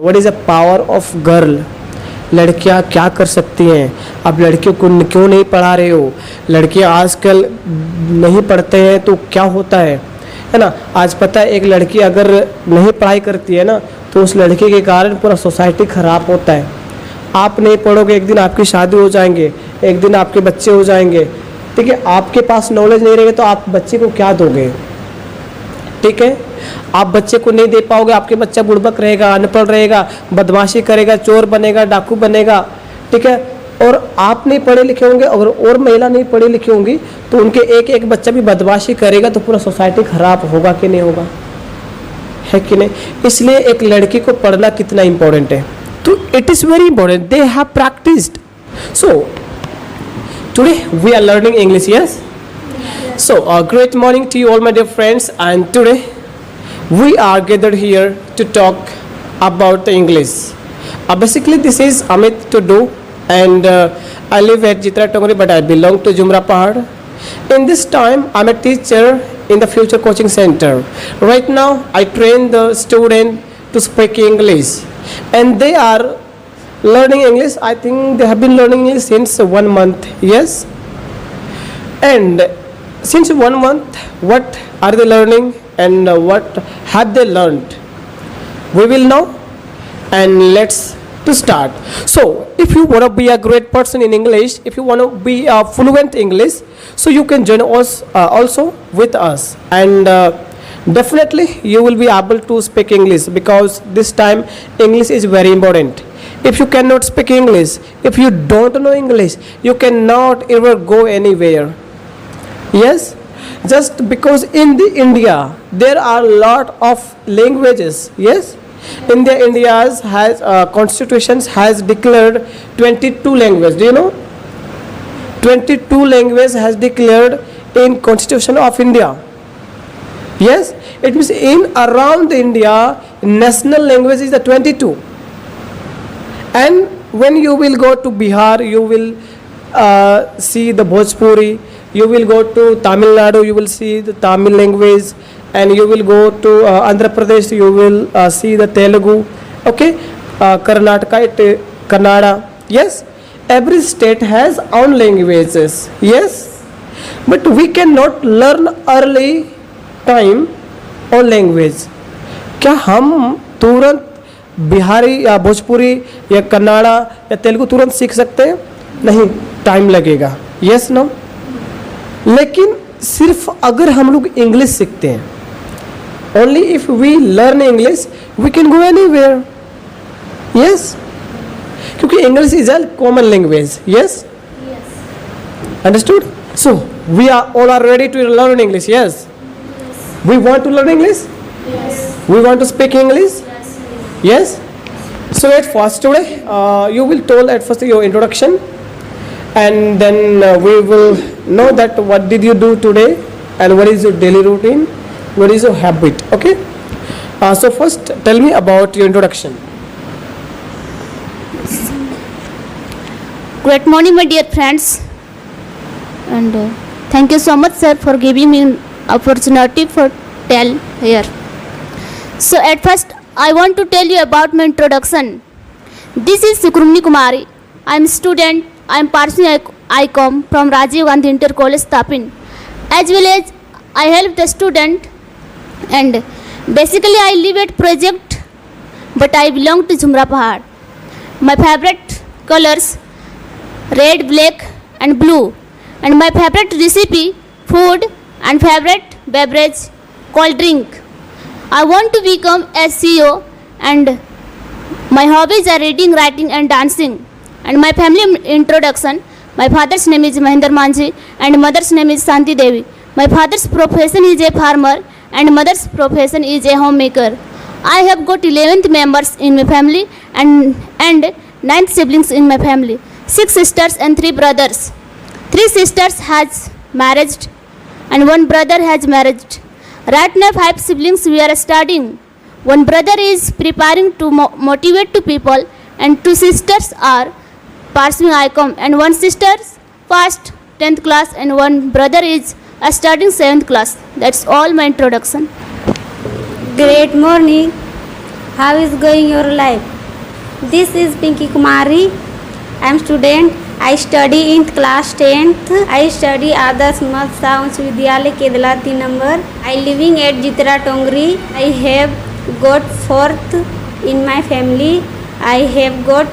What is the power of girl? लड़कियां क्या कर सकती हैं? अब लड़कियों को क्यों नहीं पढ़ा रहे हो? लड़कियां आजकल नहीं पढ़ते हैं तो क्या होता है ना? आज पता है, एक लड़की अगर नहीं पढ़ाई करती है ना तो उस लड़की के कारण पूरा सोसाइटी ख़राब होता है। आप नहीं पढ़ोगे, एक दिन आपकी शादी हो जाएंगे, एक दिन आपके बच्चे हो जाएंगे, ठीक है? आपके पास नॉलेज नहीं रहेगा तो आप बच्चे को क्या दोगे? ठीक है, आप बच्चे को नहीं दे पाओगे, आपके बच्चा बुड़बक रहेगा, अनपढ़ रहेगा, बदमाशी करेगा, चोर बनेगा, डाकू बनेगा, ठीक है? और आप नहीं पढ़े लिखे होंगे और महिला नहीं पढ़ी लिखी होंगी तो उनके एक एक बच्चा भी बदमाशी करेगा तो पूरा सोसाइटी खराब होगा कि नहीं होगा? है कि नहीं? इसलिए एक लड़की को पढ़ना कितना इंपॉर्टेंट है, तो it is very important, they have practised. So today we are learning English, yes? So, great morning to you all my dear friends, and today we are gathered here to talk about the English. Basically this is Amit Tudu and I live at Jitra Tongri but I belong to Jumra Pahad. In this time I'm a teacher in the Future Coaching Center. Right now I train the student to speak English and they are learning English. I think they have been learning English since 1 month, yes? And since 1 month, what are they learning and what have they learned? We will know, and let's to start. So, if you want to be a great person in English, if you want to be a fluent English, so you can join us also with us, and definitely you will be able to speak English because this time English is very important. If you cannot speak English, if you don't know English, you cannot ever go anywhere. Yes, just because in the India there are a lot of languages. Yes, India's has constitutions has declared 22 languages. Do you know? 22 languages has declared in Constitution of India. Yes, it means in around India national language is the 22. And when you will go to Bihar, you will see the Bhojpuri. You will go to Tamil Nadu, you will see the Tamil language, and you will go to Andhra Pradesh, you will see the Telugu, okay? Karnataka, Kannada, yes? Every state has own languages, yes? But we cannot learn early time own language. क्या हम तुरंत बिहारी या भोजपुरी या कन्नाडा या तेलुगु तुरंत सीख सकते हैं? नहीं, टाइम लगेगा, yes no? लेकिन सिर्फ अगर हम लोग इंग्लिश सीखते हैं, only if we learn English we can go anywhere, yes? क्योंकि English is a common language, yes? Understood? So we are all are ready to learn English, yes? We want to learn English, we want to speak English, yes? So at first today you will tell at first your introduction, and then we will know that what did you do today and what is your daily routine, what is your habit, okay? So first tell me about your introduction. Good morning my dear friends, and thank you so much sir for giving me an opportunity for tell here. So at first I want to tell you about my introduction. This is Sukrumni Kumari. I am student. I am pursuing ICOM from Rajiv Gandhi Inter College, Tapin. As well as I help the student, and basically I live at project, but I belong to Jumra Pahad. My favorite colors red, black and blue, and my favorite recipe food and favorite beverage cold drink. I want to become a CEO, and my hobbies are reading, writing and dancing. And my family introduction: my father's name is Mahendra Manji and mother's name is Santi Devi. My father's profession is a farmer and mother's profession is a homemaker. I have got 11 members in my family and 9 siblings in my family. 6 sisters and 3 brothers. 3 sisters has married and 1 brother has married. Right now 5 siblings we are studying. 1 brother is preparing to motivate to people, and 2 sisters are pursuing ICOM, and 1 sister first 10th class and 1 brother is studying 7th class. That's all my introduction. Great morning. How is going your life? This is Pinky Kumari. I am student. I study in class 10th. I study Adarsh Mahsa Uच्च विद्यालय केदला 3 number. I living at Jitra Tongri. I have got 4th in my family. I have got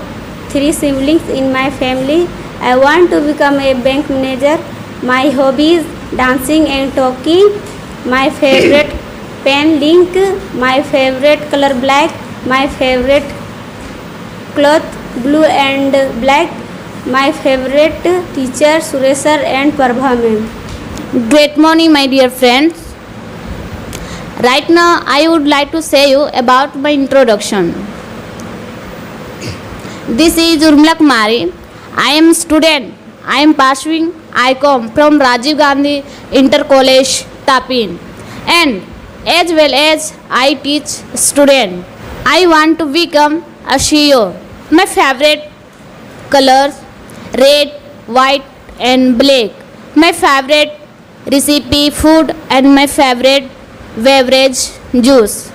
3 siblings in my family. I want to become a bank manager. My hobbies dancing and talking. My favorite pen link. My favorite color black. My favorite cloth blue and black. My favorite teacher Suresh sir and Prabha ma'am. Great morning, my dear friends. Right now, I would like to say you about my introduction. This is Urmila Kumari. I am student. I am pursuing ICOM from Rajiv Gandhi Inter College, Tapin, and as well as I teach student. I want to become a CEO. My favorite colors red, white, and black. My favorite recipe food and my favorite beverage juice.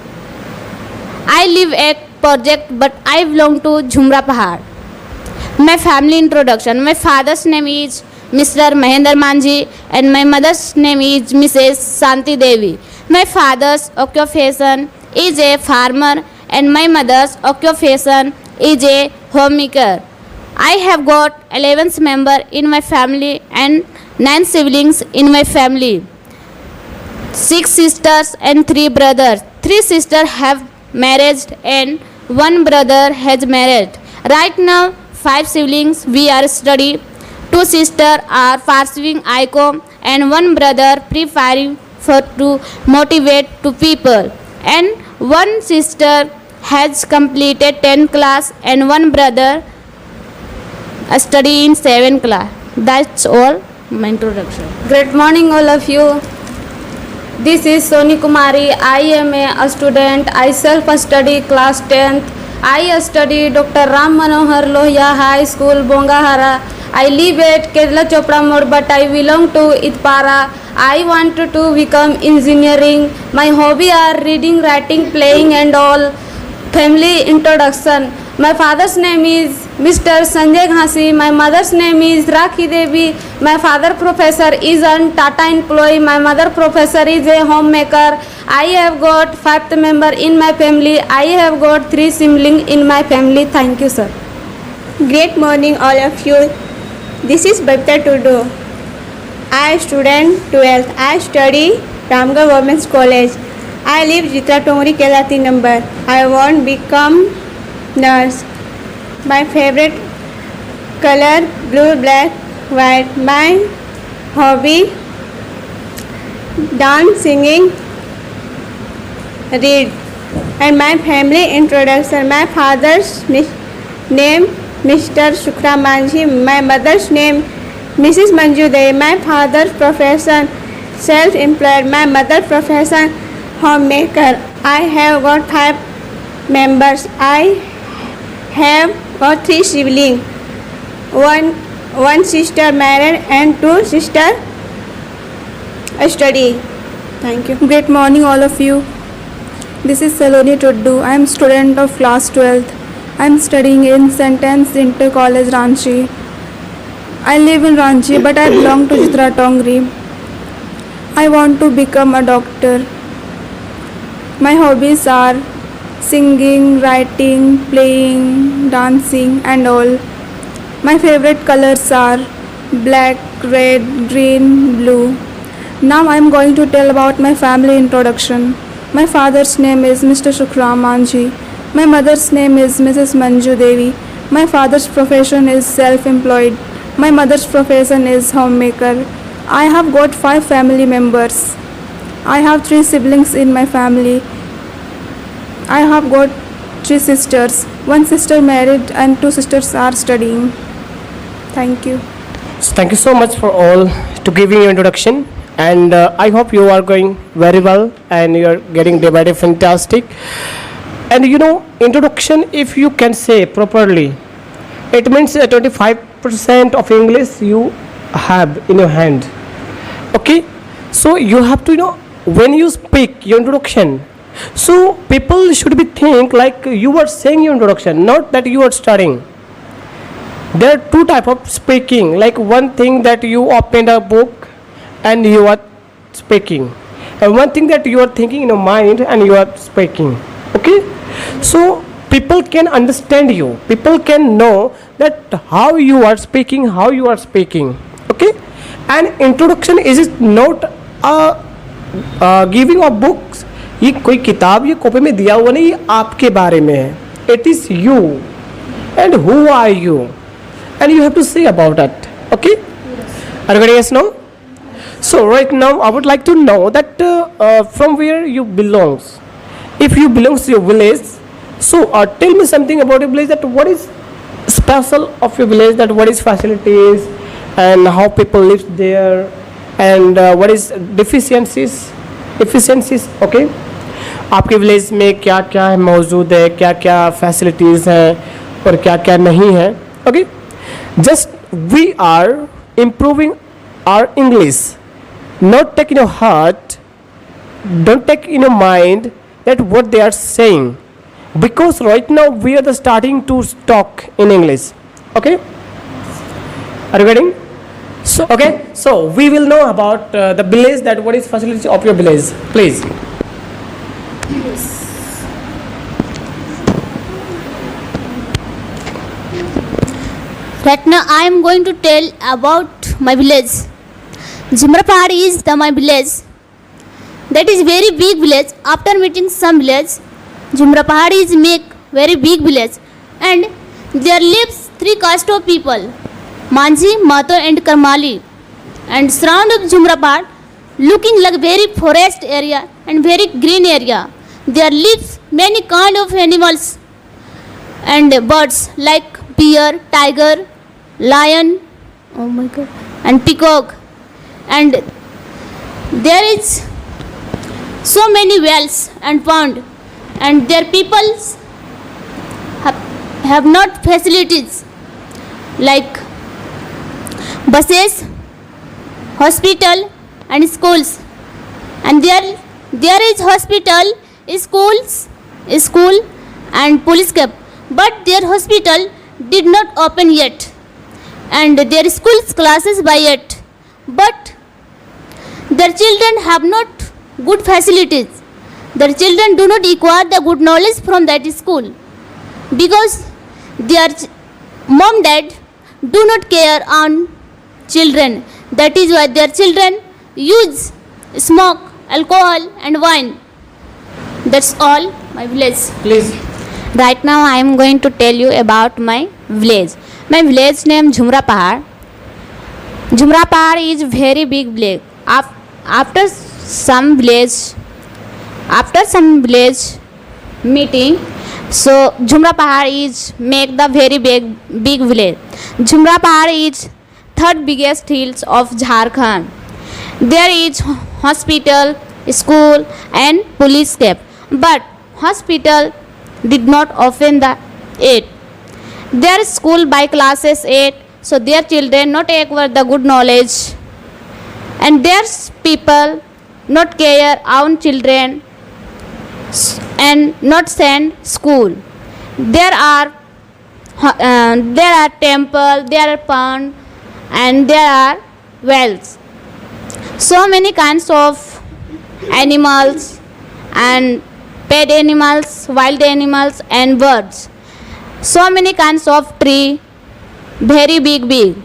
I live at project but I belong to Jhumra Pahad. My family introduction. My father's name is Mr. Mahendra Manji and my mother's name is Mrs. Santi Devi. My father's occupation is a farmer and my mother's occupation is a homemaker. I have got 11 members in my family and 9 siblings in my family. 6 sisters and 3 brothers. 3 sisters have married and 1 brother has married. Right now 5 siblings we are studying. 2 sisters are pursuing ICOM and 1 brother preparing for to motivate to people. And 1 sister has completed 10th class and 1 brother study in 7th class. That's all my introduction. Great morning all of you. This is Soni Kumari. I am a student. I self-study class 10th. I study Dr. Ram Manohar Lohia High School, Bongahara. I live at Kerala Chopra Mode but I belong to Itpara. I want to become engineering. My hobby are reading, writing, playing and all. Family introduction. My father's name is Mr. Sanjay Ghasi. My mother's name is Rakhi Devi. My father professor is a Tata employee. My mother professor is a homemaker. I have got 5th member in my family. I have got 3 siblings in my family. Thank you, sir. Great morning all of you. This is Babita Tudu. I am student 12th. I study Ramgarh Women's College. I live Jitra Tongri Kelati number. I want to become nurse. My favorite color blue, black, white. My hobby dance, singing, read. And my family introduction. My father's name Mr. Shukra Manji. My mother's name Mrs. Manju Devi. My father's profession self-employed. My mother's profession homemaker. I have got 5 members. I have got 3 siblings. One sister married and 2 sisters study. Thank you. Great morning all of you. This is Saloni Tuddu. I am student of class 12th. I am studying in St. Anne's Inter College, Ranchi. I live in Ranchi but I belong to Jitra Tongri. I want to become a doctor. My hobbies are singing, writing, playing, dancing and all. My favorite colors are black, red, green, blue. Now I am going to tell about my family introduction. My father's name is Mr. Shukra Manji. My mother's name is Mrs. Manju Devi. My father's profession is self-employed. My mother's profession is homemaker. I have got 5 family members. I have 3 siblings in my family. I have got 3 sisters. 1 sister married and 2 sisters are studying. Thank you. So thank you so much for all to giving your introduction, and I hope you are going very well and you are getting day by day fantastic. And you know, introduction, if you can say properly, it means 25% of English you have in your hand. Okay, so you have to, you know, when you speak your introduction, So people should be think like you are saying your introduction, not that you are studying. There are two type of speaking. Like one thing that you open a book and you are speaking, and one thing that you are thinking in your mind and you are speaking. Okay, so people can understand you. People can know that how you are speaking, how you are speaking. Okay, and introduction is not a giving of books. ये कोई किताब, ये copy में दिया हुआ नहीं, ये आपके बारे में है. It is you and who are you and you have to say about it. Okay, are you getting yes now? So right now I would like to know that from where you belongs. If you belongs to your village, so tell me something about your village, that what is special of your village, that what is facilities and how people live there, and what is deficiencies. Okay, आपके village में क्या क्या है मौजूद है, क्या क्या facilities हैं और क्या क्या नहीं है. Okay, just we are improving our English. Not take in your heart, don't take in your mind that what they are saying, because right now we are the starting to talk in English. Okay, are you getting? So okay, so we will know about the village, that what is facility of your village, please. Right now I am going to tell about my village. Jumrapahad is my village. That is very big village. After meeting some village, Jumrapahad is make very big village, and there lives 3 caste of people: Manjhi, Mato and Karmali. And surround of Jumrapahad looking like very forest area and very green area. There lives many kind of animals and birds like bear, tiger, lion, oh my god, and peacock. And there is so many wells and pond, and their peoples have not facilities like buses, hospital and schools. And there is hospital, school and police camp, but their hospital did not open yet, and their schools classes by yet, but their children have not good facilities. Their children do not acquire the good knowledge from that school, because their mom dad do not care on children. That is why their children use smoke, alcohol and wine. That's all my village. Please. Right now I am going to tell you about my village. My village name Jumrapahad. Jumrapahad is very big village. After some village meeting, so Jumrapahad is make the very big village. Jumrapahad is third biggest hills of Jharkhand. There is hospital, school and police camp, but hospital did not open the 8. Their school by classes 8, so their children not acquire the good knowledge, and their people not care on children and not send school. There are temple, there are pond, and there are wells. So many kinds of animals and pet animals, wild animals and birds. So many kinds of tree, very big.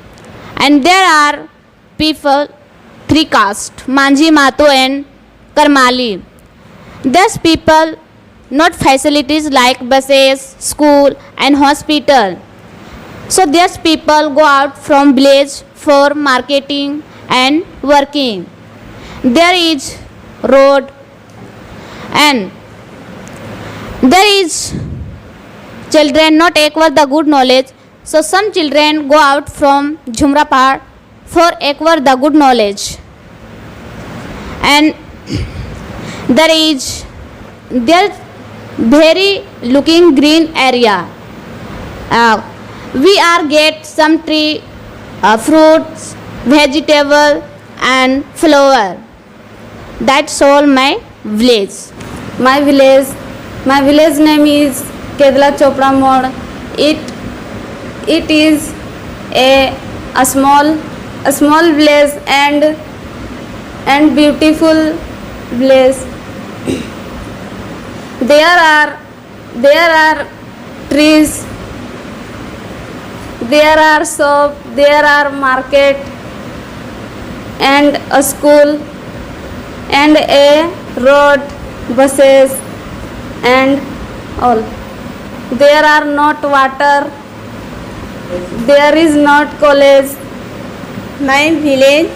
And there are people, 3 caste, Manjhi, Mato and Karmali. These people not facilities like buses, school and hospital. So these people go out from village for marketing and working. There is road, and there is children not acquire the good knowledge. So some children go out from Jumrapahad for acquire the good knowledge. And there very looking green area. We are get some tree, fruits, vegetable and flower. That's all my village. My village name is Kedla Chopra Mode. It is a small village and beautiful village. There are trees, there are shop, there are market and a school and a road, buses and all. There are not water, there is not college. My village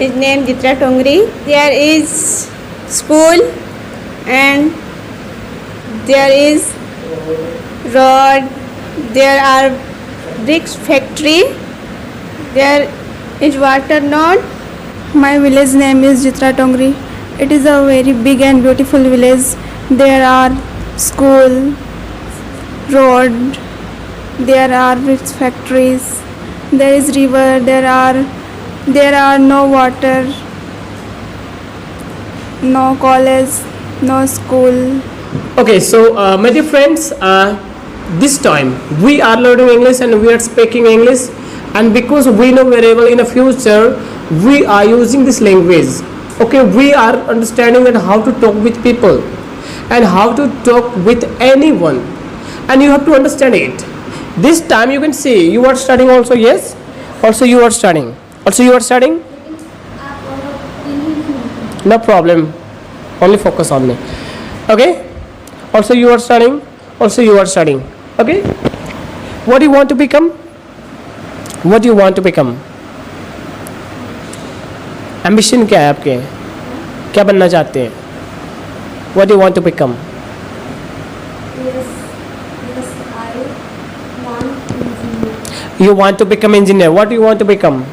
is named Jitra Tongri. There is school and there is road. There are bricks factory. There is water not. My village name is Jitra Tongri. It is a very big and beautiful village. There are school, road, there are bricks factories, there is river, there are no water, no college, no school. Okay, so my dear friends, this time we are learning English and we are speaking English, and because we know very well in the future we are using this language. Okay, we are understanding that how to talk with people and how to talk with anyone, and you have to understand it. This time you can see you are studying also. Yes, also you are studying. Also you are studying. No problem. Only focus on me. Okay. Also you are studying. Also you are studying. Okay. What do you want to become? What do you want to become? Ambition क्या है आपके? क्या बनना चाहते हैं? What do you want to become? You want to become engineer. What do you want to become?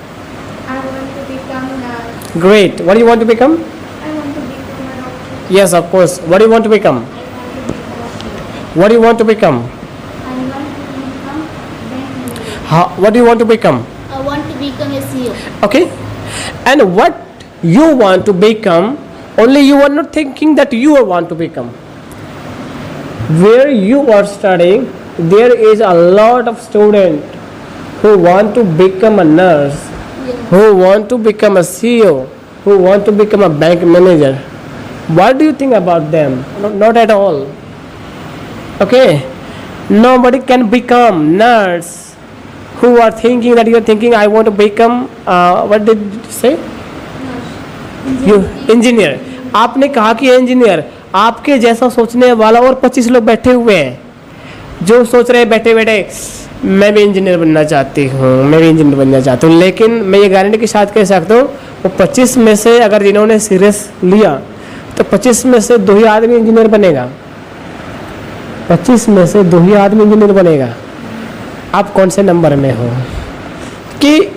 I want to become nurse. Great. What do you want to become? I want to become a doctor. Yes, of course. What do you want to become? What do you want to become? I want to become bank. What do you want to become? I want to become a CEO. Okay. And what you want to become, only you are not thinking that you want to become. Where you are studying, there is a lot of students who want to become a nurse, who want to become a CEO, who want to become a bank manager. What do you think about them? Not at all. Okay. Nobody can become nurse who are thinking that you are thinking I want to become what did you say? You engineer. आपने कहा कि engineer. आपके जैसा सोचने वाला और 25 लोग बैठे हुए हैं जो सोच रहे हैं बैठे बैठे मैं भी इंजीनियर बनना चाहती हूँ, मैं भी इंजीनियर बनना चाहती हूँ. लेकिन मैं ये गारंटी के साथ कह सकता हूँ वो 25 में से अगर जिन्होंने सीरियस लिया तो 25 में से 2 ही आदमी इंजीनियर बनेगा. 25 में से 2 ही आदमी इंजीनियर बनेगा. आप कौन से नंबर में हो? कि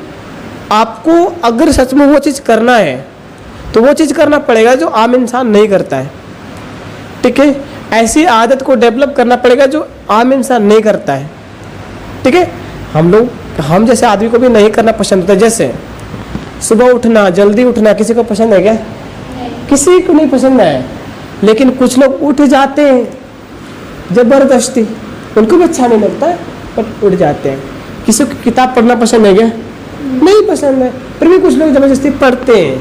आपको अगर सच में वो चीज़ करना है तो वो चीज़ करना पड़ेगा जो आम इंसान नहीं करता है. ठीक है. ऐसी आदत को डेवलप करना पड़ेगा जो आम इंसान नहीं करता है. ठीक है. हम जैसे आदमी को भी नहीं करना पसंद होता. जैसे सुबह उठना, जल्दी उठना किसी को पसंद है क्या? किसी को नहीं पसंद है. लेकिन कुछ लोग उठ जाते हैं ज़बरदस्ती, उनको भी अच्छा नहीं लगता है पर उठ जाते हैं. किसी को किताब पढ़ना पसंद है क्या? नहीं पसंद है, फिर भी कुछ लोग ज़बरदस्ती पढ़ते हैं,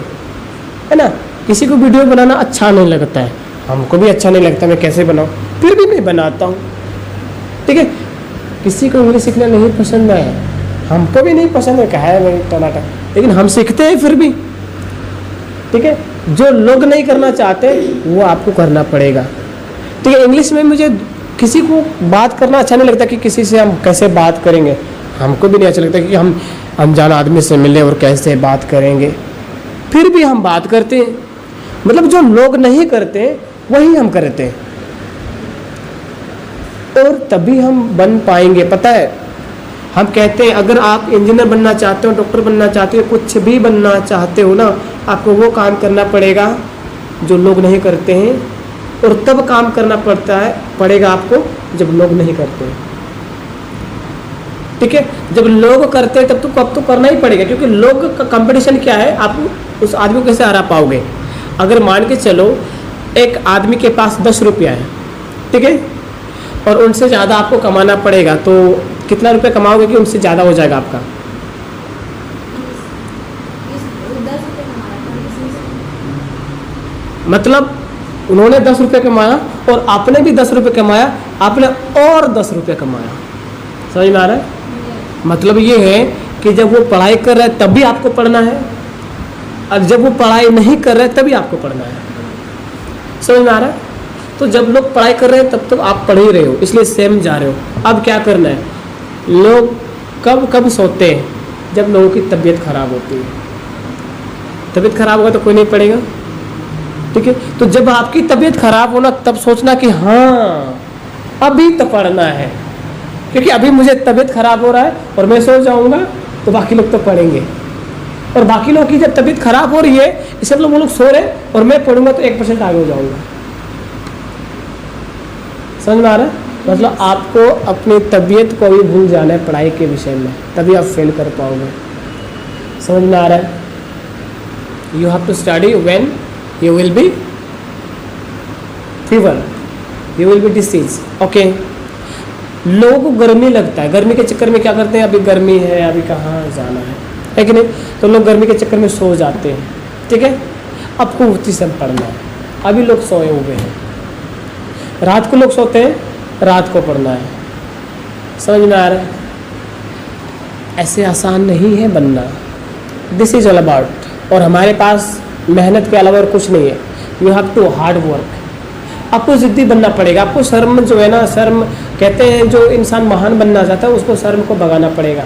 है ना. किसी को वीडियो बनाना अच्छा नहीं लगता है, हमको भी अच्छा नहीं लगता, मैं कैसे बनाऊँ, फिर भी मैं बनाता हूँ. ठीक है. किसी को इंग्लिश सीखना नहीं पसंद है, हमको भी नहीं पसंद है, कहा है मैं टमाटर, लेकिन हम सीखते हैं फिर भी. ठीक है. जो लोग नहीं करना चाहते वो आपको करना पड़ेगा. ठीक है. इंग्लिश में मुझे किसी को बात करना अच्छा नहीं लगता कि किसी से हम कैसे बात करेंगे, हमको भी नहीं अच्छा लगता कि हम अनजान आदमी से मिले और कैसे बात करेंगे, फिर भी हम बात करते हैं. मतलब जो लोग नहीं करते वही हम करते हैं और तभी हम बन पाएंगे. पता है हम कहते हैं अगर आप इंजीनियर बनना चाहते हो, डॉक्टर बनना चाहते हो, कुछ भी बनना चाहते हो ना, आपको वो काम करना पड़ेगा जो लोग नहीं करते हैं. और तब काम करना पड़ेगा आपको जब लोग नहीं करते हैं. ठीक है. जब लोग करते हैं तब तो करना ही पड़ेगा, क्योंकि लोग का कंपटीशन क्या है, आप उस आदमी को कैसे हरा पाओगे. अगर मान के चलो एक आदमी के पास 10 रुपया है, ठीक है, और उनसे ज़्यादा आपको कमाना पड़ेगा, तो कितना रुपये कमाओगे कि उनसे ज़्यादा हो जाएगा आपका? मतलब उन्होंने 10 रुपये कमाया और आपने भी 10 रुपये कमाया, आपने और 10 रुपये कमाया। समझ में आ रहा है? मतलब ये है कि जब वो पढ़ाई कर रहे हैं तब भी आपको पढ़ना है, और जब वो पढ़ाई नहीं कर रहे तभी आपको पढ़ना है। समझ में आ रहा है? तो जब लोग पढ़ाई कर रहे हैं तब तक आप पढ़ ही रहे हो, इसलिए सेम जा रहे हो। अब क्या करना है, लोग कब कब सोते हैं? जब लोगों की तबीयत खराब होती है। तबीयत खराब होगा तो कोई नहीं पढ़ेगा, ठीक है। तो जब आपकी तबीयत खराब होना तब सोचना कि हाँ अभी तो पढ़ना है, क्योंकि अभी मुझे तबीयत खराब हो रहा है और मैं सो जाऊंगा तो बाकी लोग तो पढ़ेंगे, और बाकी लोगों की जब तबीयत खराब हो रही है इससे वो लोग सो रहे और मैं पढ़ूंगा तो 1% आगे हो जाऊंगा। समझ में आ रहा है? मतलब आपको अपनी तबीयत को भी भूल जाना है पढ़ाई के विषय में, तभी आप फेल कर पाओगे। समझ में आ रहा है? You have to study when you will be fever, you will be disease. Okay, लोगों को गर्मी लगता है, गर्मी के चक्कर में क्या करते हैं, अभी गर्मी है अभी कहाँ जाना है कि नहीं, तो लोग गर्मी के चक्कर में सो जाते हैं, ठीक है। आपको उसी समय पढ़ना है, अभी लोग सोए हुए हैं, रात को लोग सोते हैं, रात को पढ़ना है। समझ में आ रहा है? ऐसे आसान नहीं है बनना, दिस इज ऑल अबाउट। और हमारे पास मेहनत के अलावा और कुछ नहीं है, you have to hard work. आपको ज़िद्दी बनना पड़ेगा, आपको शर्म जो है ना, शर्म कहते हैं जो इंसान महान बनना चाहता है उसको शर्म को भगाना पड़ेगा।